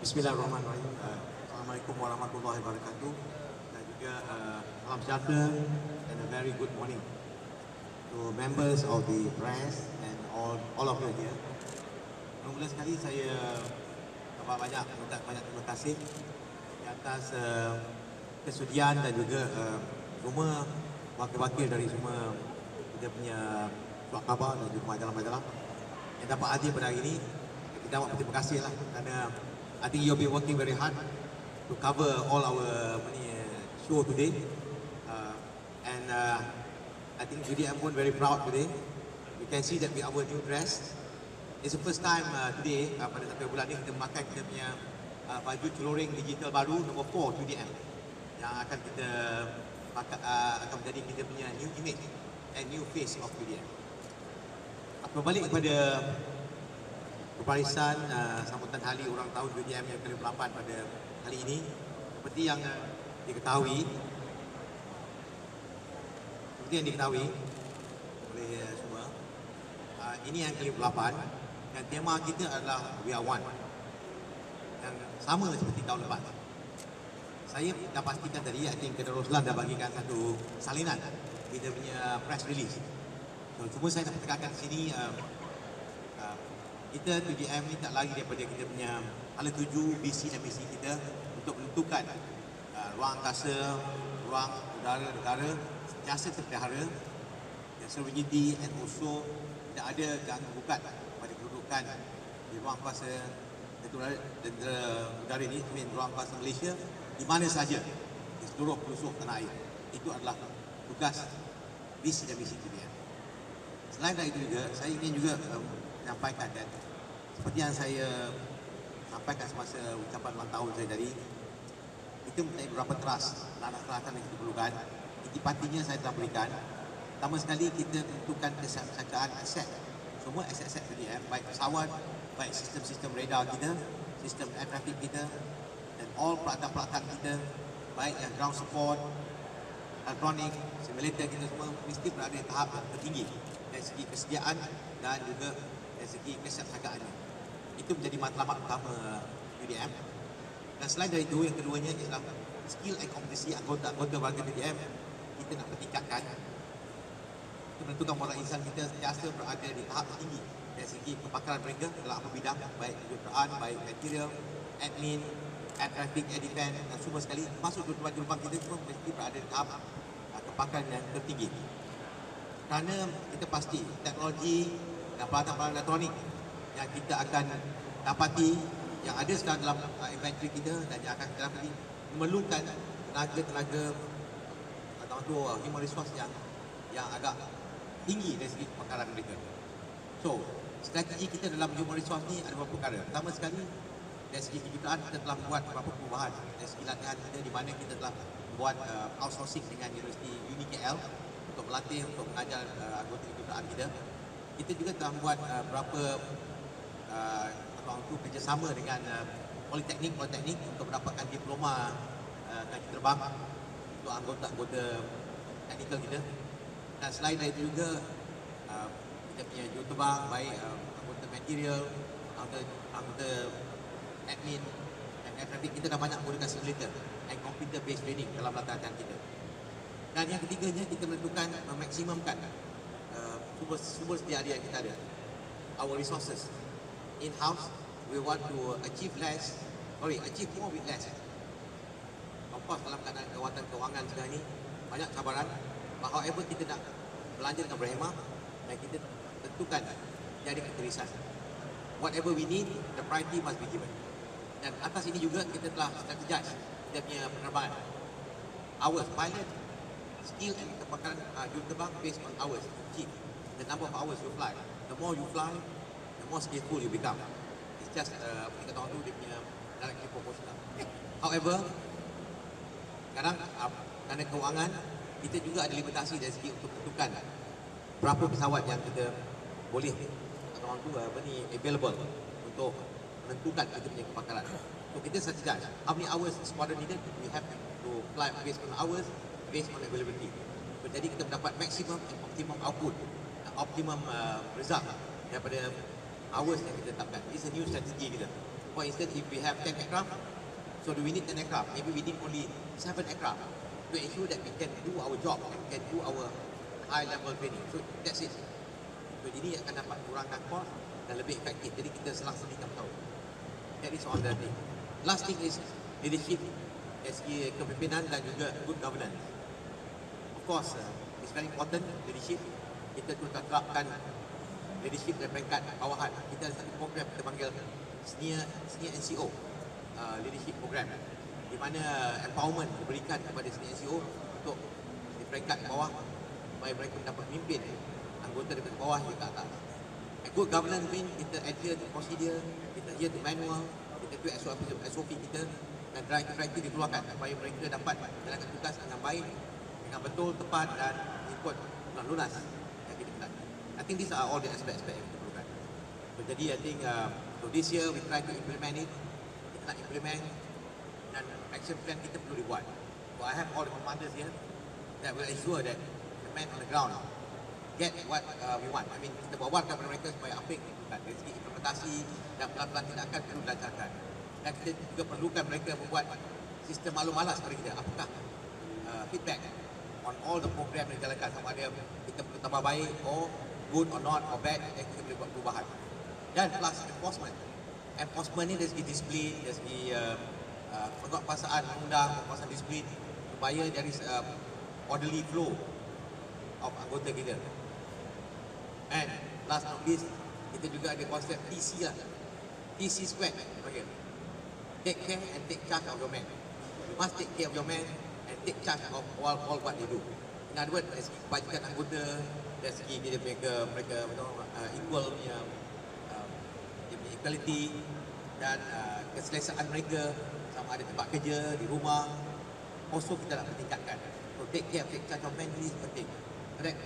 Bismillahirrahmanirrahim. Assalamualaikum warahmatullahi wabarakatuh. Dan juga salam sejahtera and a very good morning to members of the press and all of you here. Mula sekali saya banyak terima kasih di atas kesudian dan juga semua wakil-wakil dari semua kita punya surat khabar dan juga majalah-majalah yang dapat hadir pada hari ini. Kita berterima kasih lah kerana I think you'll be working very hard to cover all our show today, and I think JDM pun very proud today. We can see that with our new dress, it's the first time today pada satu bulan ni kita memakai kita punya baju celuring digital baru nombor 4 JDM yang akan kita akan menjadi kita punya new image and new face of JDM. Berbalik kepada barisan sambutan hari ulang tahun JDM yang ke-8 pada hari ini, seperti yang diketahui oleh semua, ini yang ke-8 dan tema kita adalah We Are One, yang sama seperti tahun lepas. Saya dah pastikan tadi, I think Kedai Roslan dah bagikan satu salinan kita punya press release. So, cuma saya nak tekankan di sini, kita JDM ni tak lagi daripada kita punya hala tuju visi dan misi kita untuk menentukan ruang angkasa, ruang udara negara sentiasa terpelihara dan sovereignty and also tidak ada ganggu gugat pada kedudukan di ruang angkasa udara ini, ruang angkasa Malaysia di mana saja di seluruh pelosok tanah air. Itu adalah tugas visi dan misi JDM. Selain dari itu juga, saya ingin juga menyampaikan dan seperti yang saya sampaikan semasa ucapan ulang tahun saya tadi, kita mempunyai beberapa trust, landasan yang kita perlukan. Intipatinya saya telah berikan. Pertama sekali kita tentukan kesiapsiagaan aset, semua aset-aset JDM, baik pesawat, baik sistem-sistem radar kita, sistem air traffic kita dan all peralatan-peralatan kita, baik yang ground support, elektronik, simulator kita semua mesti berada di tahap yang tertinggi dari segi kesediaan dan juga dari segi kesiapsiagaannya. Itu menjadi matlamat utama JDM. Dan selain dari itu, yang keduanya ialah skill and kompetensi anggota warga JDM kita nak bertingkatkan. Kita menentukan modal insan kita sentiasa berada di tahap tinggi dari segi kepakaran mereka dalam apa bidang, baik kejuruteraan, baik material, admin, air traffic, air defense dan semua sekali masuk jurubang kita semua mesti berada di tahap kepakaran yang tertinggi. Kerana kita pasti teknologi dan peralatan-peralatan elektronik yang kita akan dapati yang ada sekarang dalam inventory kita dan yang akan kita dapati memerlukan tenaga human resource yang agak tinggi dari segi kepakaran mereka. So, strategi kita dalam human resource ni ada beberapa perkara. Pertama sekali, dari segi kejuruteraan kita telah membuat beberapa perubahan dari segi latihan kita, di mana kita telah membuat outsourcing dengan Universiti UniKL untuk melatih, untuk mengajar anggota kejuruteraan kita. Kita juga telah membuat beberapa kerjasama dengan politeknik untuk mendapatkan diploma kaki terbang untuk anggota-anggota teknikal kita. Dan selain dari itu juga kita punya juruterbang, baik anggota material, anggota admin dan air traffic, kita dah banyak menggunakan simulator and computer based training dalam latihan kita. Dan yang ketiganya, kita menentukan memaksimumkan sumber sedia yang kita ada, our resources in-house. We want to achieve more with less. Of course, dalam keadaan kekuatan kewangan sekarang ini banyak cabaran, but however kita nak belanja dengan berhemah dan kita tentukan jadi keterisan. Whatever we need, the priority must be given. Dan atas ini juga kita telah strategize kita punya penerbangan. Hours, pilot, skill and kepakaran juruterbang based on hours, achieve the number of hours you fly. The more you fly, the more skillful you become. It's just kita tahu tu dia punya directly proportional. However, kadang kerana kewangan kita juga ada limitasi dari segi untuk tentukan berapa pesawat yang kita boleh available untuk menentukan kita punya kepakaran. So kita strategize how many hours squadron needed, we have to fly based on hours, based on availability. So, jadi kita mendapat maximum and optimum output, optimum result daripada hours yang kita tetapkan. It's a new strategy kita. For instance, if we have 10 aircraft, so do we need 10 aircraft? Maybe we need only 7 aircraft to ensure that we can do our job and can do our high level training. So that's it. So ini akan dapat kurangkan kos dan lebih efektif. Jadi kita selang-selikan tahu. That is all the thing. Last thing is leadership, dari segi kepimpinan dan juga good governance. Of course, it's very important leadership. Kita tu terapkan leadership dari peringkat bawahan. Kita ada satu program kita panggil senior NCO leadership program, di mana empowerment diberikan kepada senior NCO untuk di peringkat bawah supaya mereka dapat memimpin anggota daripada bawah hingga ke atas. Good governance mean kita adhere to procedure, kita adhere to manual, kita tu SOP kita, dan directive dikeluarkan supaya mereka dapat menjalankan tugas dengan baik, dengan betul, tepat dan ikut lunas yang kita nak. I think these are all the aspect-aspect yang kita perlukan. So, jadi I think so this year we try to implement it. Kita nak implement dan action plan kita perlu dibuat. So I have all the commanders here that will ensure that the men on the ground get what we want. I mean, kita bawakan kepada mereka supaya apa yang kita perlukan. Dari segi implementasi dan pelan-pelan tindakan perlu dilancarkan. Dan kita juga perlukan mereka membuat sistem maklum malas kepada kita. Apakah feedback on all the program yang dijalankan, sama ada kita perlu tambah baik or good or not or bad, dan kita boleh buat perubahan. Dan plus enforcement. Enforcement ni dari segi disiplin, dari segi penguatkuasaan undang, penguatkuasaan disiplin, supaya there is orderly flow of anggota kita. And last not least, kita juga ada konsep TC lah. TC squared. Okay. Take care and take charge of your men. You must take care of your men and take charge of all what they do. In other words, dari segi kebajikan anggota, dari segi mereka equal punya equality dan keselesaan mereka, sama ada tempat kerja, di rumah, also kita nak meningkatkan. So take care, take charge of men is penting. Correct?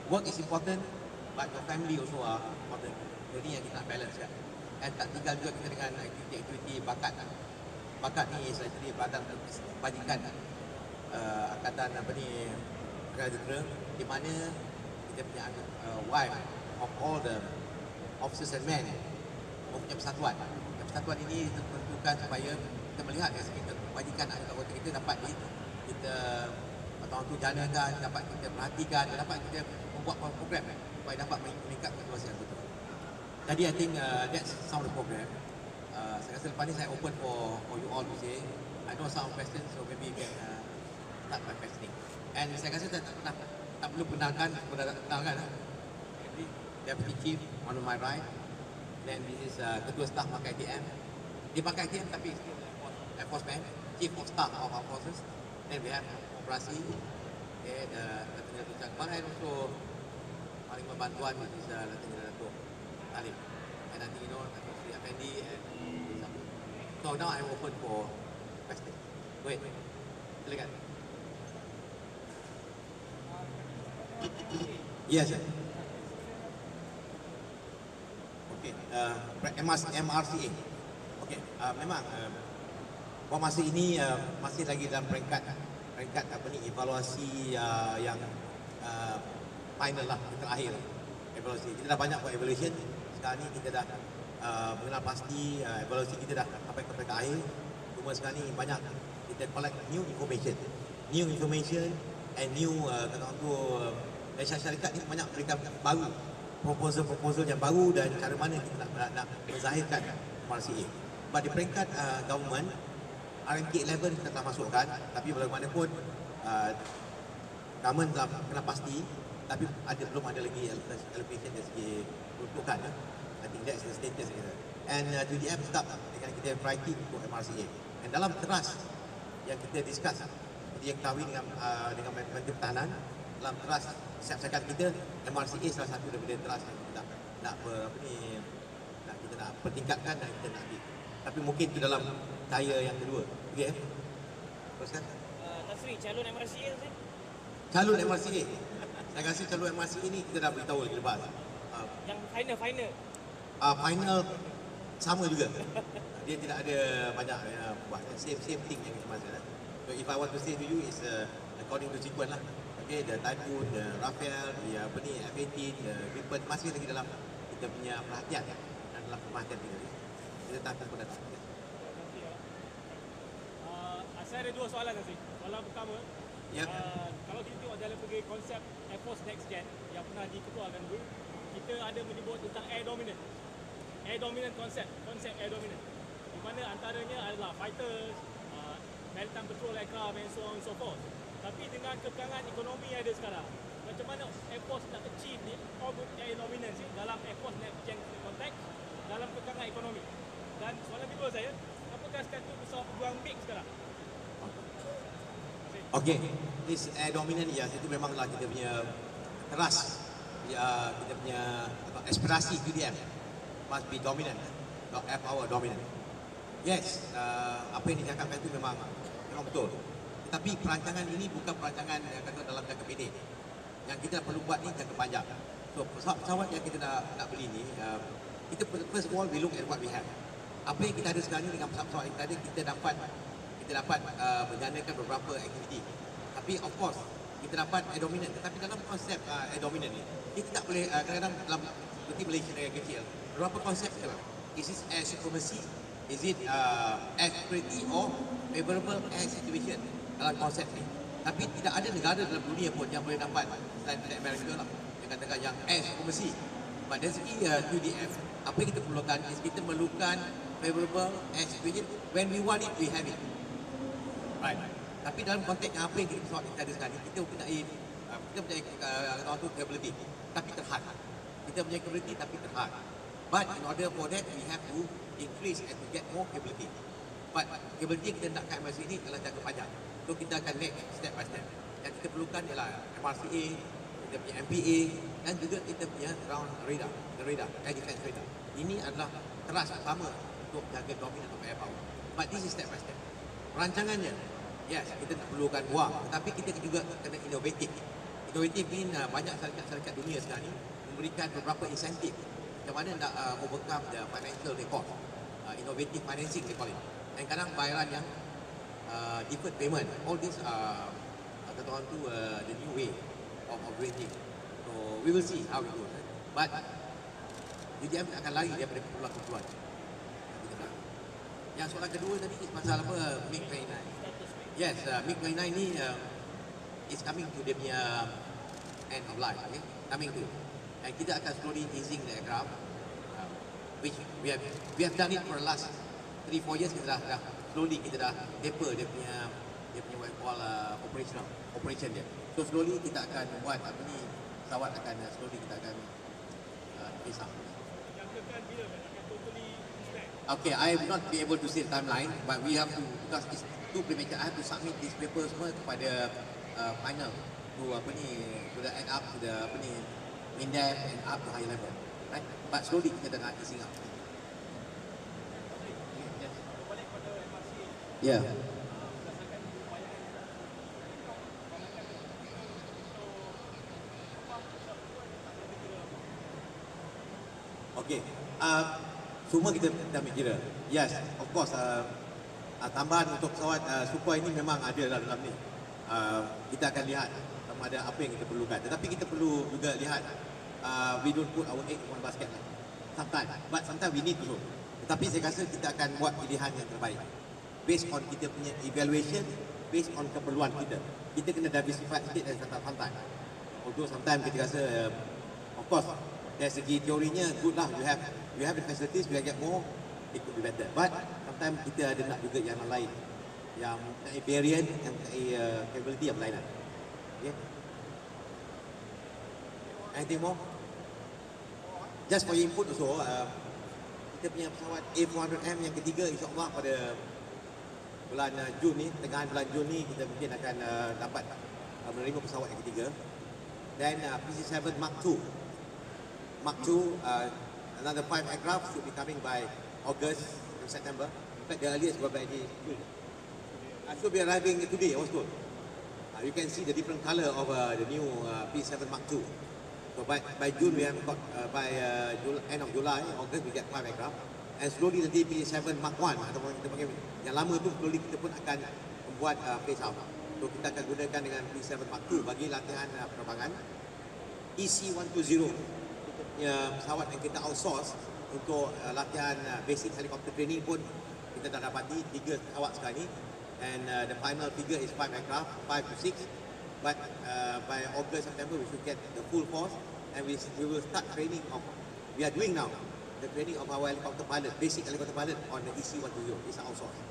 Work is important, but your family also are important. Jadi yang kita nak balance kan. Dan tak tinggal juga kita dengan aktiviti-aktiviti bakat. Bakat ni saya tadi badan kebajikan angkatan negara, di mana kita punya wife of all the officers and men mempunyai persatuan. Dan persatuan ini tentukan supaya kita melihat dari segi kebajikan anggota kita dapat kita atau tu janakan, dapat kita perhatikan, dan dapat kita membuat program supaya dapat meningkatkan situasi anggota. Jadi I think that's some of the program. Saya rasa lepas ni saya open for you all to say. I know some questions, so maybe you can start by questioning. And saya rasa tak perlu kenalkan. Deputy Chief on my right. Then this is Ketua Staf pakai TM. Dia pakai TM tapi Air Force Man, Chief of Staff of our forces. Then we have operasi. Okay, Lieutenant Tuan Akbar, and also paling membantuan is Lieutenant Dato' Talib. And I think you know Dato' Sri Effendi and so now I'm open for questions. Go ahead. Silakan. Yes, sir. Okay, MRCA. Okay, memang masa ini masih lagi dalam peringkat evaluasi yang final lah, terakhir evaluasi. Kita dah banyak buat evaluation. Sekarang ni kita dah mengenal pasti evaluasi kita dah sampai ke peringkat akhir. Cuma sekarang ni banyak kita collect new information and new dari syarikat ni banyak berikan baru proposal yang baru dan cara mana kita nak menzahirkan MRCA. But di peringkat government, RMK11 kita telah masukkan, tapi bagaimanapun government telah kena pasti, tapi belum ada lagi allocation dari segi peruntukan. I think that's the status kita. And TDF tetap dengan kita priority untuk MRCA. Dan dalam teras yang kita discuss, seperti yang ketahui dengan Menteri Pertahanan, dalam teras siap-siap kita, MRCA salah satu daripada teras yang kita nak pertingkatkan dan kita nak ambil. Tapi mungkin itu dalam tier yang kedua. Okey. Teruskan. Nasri, calon MRCA tu? Calon MRCA. Saya rasa calon MRCA ni kita dah beritahu lagi lepas. Yang final. Final sama juga. Dia tidak ada banyak buat same thing yang kita maksud. So if I want to say to you is according to sequence lah. Okay, the Typhoon, the Rafael, the F-18, the Gripen masih lagi dalam kita punya perhatian dan dalam perhatian kita. kita tak akan datang. Saya ada dua soalan nanti. Soalan pertama, Ya. kalau kita tengok dalam pergi konsep Air Force Next Gen yang pernah diketuakan dulu, kita ada menyebut tentang air dominant. Air dominant konsep air dominant. Di mana antaranya adalah fighters, maritime patrol aircraft and so on and so forth. Tapi dengan kekangan ekonomi yang ada sekarang, macam mana Air Force nak achieve ni air dominance ni dalam Air Force Next Gen konteks dalam kekangan ekonomi. Dan soalan kedua saya, apakah status pesawat peguam MiG sekarang? Okey, this air dominant ya, itu memanglah kita punya keras, ya, kita punya aspirasi QDM must be dominant, air power dominant. Yes, apa yang dicakapkan itu memang betul. Tetapi perancangan ini bukan perancangan yang kata dalam jangka pendek. Yang kita perlu buat ni jangka panjang. So pesawat yang kita nak beli ni, kita first of all we look at what we have. Apa yang kita ada sekarang ni dengan pesawat yang kita ada, kita dapat menjanakan beberapa aktiviti. Tapi of course kita dapat air dominant. Tetapi dalam konsep air dominant ni, kita tak boleh kadang-kadang dalam seperti Malaysia negara kecil, beberapa konsep kita. Is it air supremacy? Is it air security or favorable air situation dalam konsep ni? Tapi tidak ada negara dalam dunia pun yang boleh dapat selain Amerika lah, yang katakan yang air supremacy. But dari segi QDM, apa yang kita perlukan is kita memerlukan favorable air situation. When we want it, we have it. Right. Tapi dalam konteks yang apa yang pesawat kita ada sekarang ni, kita mempunyai orang tu capability, tapi terhad. Kita punya capability tapi terhad. But in order for that, we have to increase and to get more capability. But capability kita nakkan masa ini adalah jangka panjang. So kita akan naik step by step. Yang kita perlukan ialah MRCA, kita punya MPA dan juga kita punya ground radar, air defense radar. Ini adalah keras pertama untuk jaga dominant of air power. But this is step by step. Rancangannya, yes, kita tak perlukan wang, tetapi kita juga kena inovatif. Inovatif ni banyak syarikat dunia sekarang ni memberikan beberapa insentif macam mana nak overcome the financial record, innovative financing they call it. Dan kadang bayaran yang deferred payment, all this kata orang tu the new way of operating. So we will see how it goes. But UDM akan lari daripada kumpulan-kumpulan. Yang soalan kedua tadi is pasal apa, MiG-29. Yes, MiG-29 ni is coming to dia punya end of life, okay? Coming to. And kita akan slowly easing the aircraft, which we have done it for the last 3-4 years. Kita dah slowly kita dah taper dia punya what we call operation dia. So slowly kita akan buat apa ni, pesawat akan slowly kita akan phase out. Jangkakan bila akan totally disband? Okay, I will not be able to say timeline, but we have to, because it's too premature. I have to submit this paper semua kepada final to apa ni, to the end up to the apa ni, in depth and up to high level, right? But slowly kita tengah easing up. Yeah. Okay, semua kita dah ambil kira. Yes, of course, tambahan untuk pesawat Sukhoi ini memang ada dalam ni. Kita akan lihat sama ada apa yang kita perlukan. Tetapi kita perlu juga lihat, we don't put our egg in one basket lah. Sometimes we need to. Tetapi saya rasa kita akan buat pilihan yang terbaik. Based on kita punya evaluation, based on keperluan kita. Kita kena diversify sikit dari santai-santai. Although sometimes kita rasa, of course, dari segi teorinya, good lah, you have the facilities, we get more, it could be better. But sometimes kita ada nak juga yang lain, yang mempunyai variant, yang mempunyai capability yang berlainan. Okay? Anything more? Just for your input also, kita punya pesawat A400M yang ketiga, insyaAllah pada bulan Jun ni, tengahan bulan Jun ni, kita mungkin akan dapat menerima pesawat yang ketiga. Dan PC-7 Mark II, another 5 aircraft should be coming by August and September. In fact, the earliest will be June. Should be arriving today, I was told. You can see the different color of the new P7 Mark II. So by June we have got, by end of July, August we get 5 aircraft. And slowly nanti P7 Mark I, ataupun kita panggil yang lama tu, slowly kita pun akan membuat phase out. So kita akan gunakan dengan P7 Mark II bagi latihan penerbangan. EC-120, pesawat yang kita outsource untuk latihan basic helicopter training pun kita dah dapati 3 awak sekarang ni, and the final figure is 5 aircraft, 5 to 6, but by August, September we should get the full force, and we will start training of, we are doing now, the training of our helicopter pilot, basic helicopter pilot on the EC-120, is outsourced.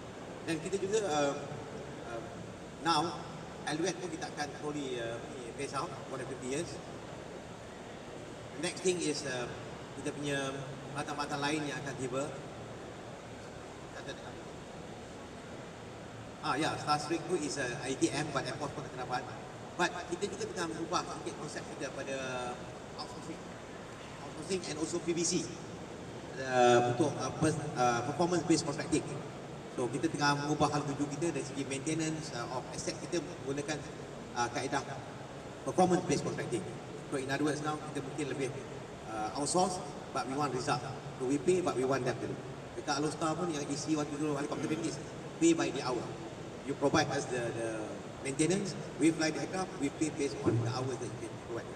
Dan kita juga now, Alouette pun kita akan slowly phase out for the 50 years. Next thing is kita punya mata-mata lain yang akan tiba. Starstreak tu is ITM, but Air Force pun akan dapat. But kita juga tengah mengubah sikit konsep kita pada outsourcing and also PBC untuk performance based contracting. So kita tengah mengubah hal tuju kita dari segi maintenance of asset kita menggunakan kaedah performance based contracting. So in other words now kita mungkin lebih outsource, but we want result. So we pay, but we want that. Dekat Alostar pun yang EC-120 helicopter training is pay by the hour. You provide us the maintenance, we fly the aircraft, we pay based on the hours that you can provide.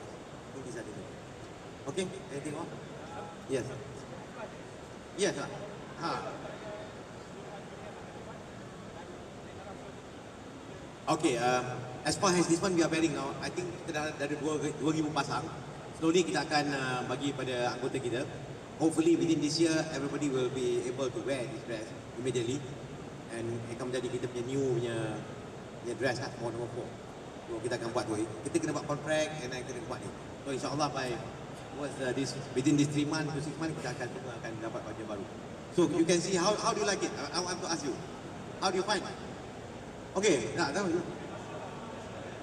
So these are the things. Okay, anything more? Yes. Yes. Okay, as far as this one we are bearing now, I think kita dah ada 2,000 pasang. Slowly kita akan bagi pada anggota kita. Hopefully within this year, everybody will be able to wear this dress immediately, and akan menjadi kita punya new punya dress for number 4. So kita akan buat tu. Kita kena buat contract and then kita buat ni. So insyaAllah by within this 3 months to 6 months kita akan dapat baju baru. So you can see how do you like it? I want to ask you, how do you find? Okay, nak tahu.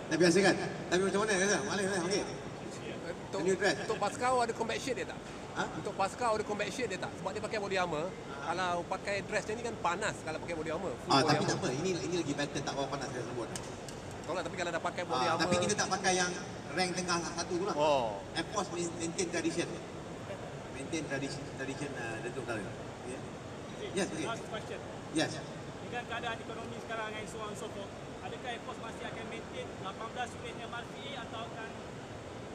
Dah biasa kan? Tapi macam mana rasa? Mana okey. Untuk Pascal ada combat shirt dia tak? Ha? Untuk Pascal ada combat shirt dia tak? Sebab dia pakai body armor. Kalau pakai dress dia ni kan panas kalau pakai body armor. Tapi tak apa. Ini lagi better, tak bawa panas saya sebut. Tapi kalau dah pakai body armor. Tapi kita tak pakai yang rank tengah satu tu lah. Oh. Air Force maintain tradition. Maintain tradition Datuk Udara. Yes, okay. Last question. Yes. Dengan keadaan ekonomi sekarang and so on and so forth, adakah Air Force masih akan maintain 18 unit MRCA atau akan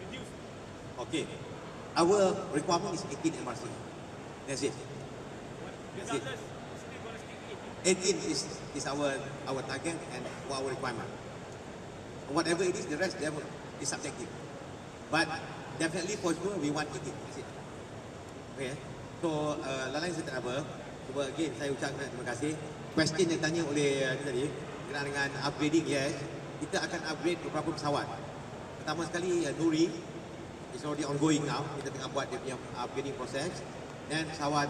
reduce? Okay. Our requirement is 18 MRC. That's it. Regardless, still going to stick 18 is our target and our requirement. Whatever it is, the rest is subjective. But definitely for sure we want 18. That's it. Okay. So lain saya tak apa. Cuba again saya ucapkan terima kasih. Question yang tanya oleh ni tadi berkenaan dengan upgrading, yes. Kita akan upgrade beberapa pesawat. Pertama sekali Nuri is already ongoing now. Kita tengah buat dia punya upgrading process. Dan pesawat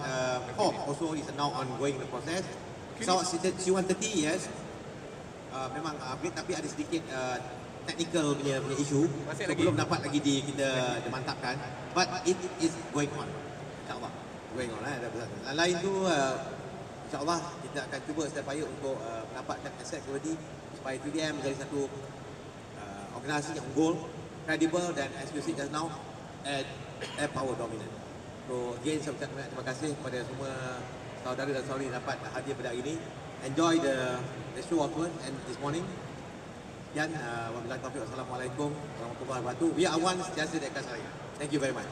Hawk also is now ongoing the process. Pesawat C-130, yes. Memang upgrade tapi ada sedikit technical punya issue. So belum dapat lagi kita mantapkan. But it is going on. InsyaAllah. Going on lah. Lain tu InsyaAllah kita akan cuba setiap payah untuk mendapatkan aset quality supaya 3M menjadi satu organisasi yang unggul, credible dan as you see just now, air power dominant. So again saya ucapkan terima kasih kepada semua saudara dan saudari yang dapat hadir pada hari ini. Enjoy the show afterwards and this morning. Sekian, wabillahi taufiq, wassalamualaikum warahmatullahi wabarakatuh. We are one, sentiasa di atas saya. Thank you very much.